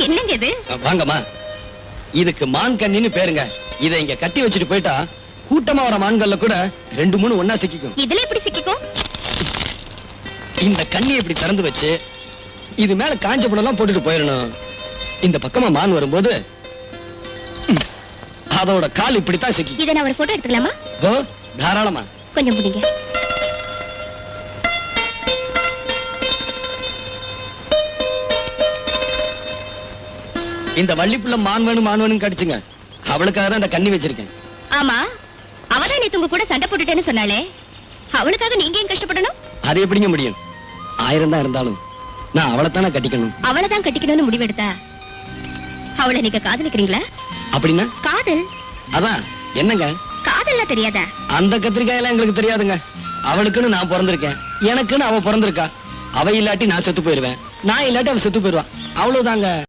என்னங்க இது? வாங்கம்மா, இதுக்கு மான் கண்ணின்னு பேருங்க. இதை இங்க கட்டி வச்சுட்டு போயிட்டா கூட்டமா வர மான்கள்ல கூட 2-3 ஒன்னா சிக்கிக்கும். இதுல எப்படி சிக்கிக்கும்? இந்த கண்ணி இப்படி திறந்து வச்சு இது மேல காஞ்ச புடெல்லாம் போட்டுட்டு போயிடணும். இந்த பக்கமா மான் வரும்போது அதோட கால் இப்படித்தான் சிக்கி. இதை நான் ஒரு போட்டோ எடுத்துக்கலாமா? ஓ, தாராளமா. கொஞ்சம் முடிங்க. இந்த வள்ளிப்புள்ள மான் வேணும் கடிச்சுங்க. அவளுக்காக தான் இந்த கண்ணி வச்சிருக்கேன். ஆமா, அவதான் நேத்து உங்க கூட சண்டை போட்டுட்டேன்னு சொன்னாலே, அவளுக்காக நீங்க ஏன் கஷ்டப்படணும்? அது எப்படிங்க முடியும்? 1000 தான் இருந்தாலும் நான் அவளைத்தானே கட்டிக்கணும். அவளைதான் கட்டிக்கணும்னு முடிவெடுத்தா அவளை நீங்க காதலிக்கிறீங்களா? அப்படின்னா காதல் அதான் என்னங்க? காதல்லாம் தெரியாதா? அந்த கத்திரிக்காயெல்லாம் எங்களுக்கு தெரியாதுங்க. அவளுக்குன்னு நான் பிறந்திருக்கேன், எனக்குன்னு அவ பிறந்திருக்கா. அவ இல்லாட்டி நான் செத்து போயிருவேன், நான் இல்லாட்டி அவ செத்து போயிருவா. அவ்வளவுதாங்க.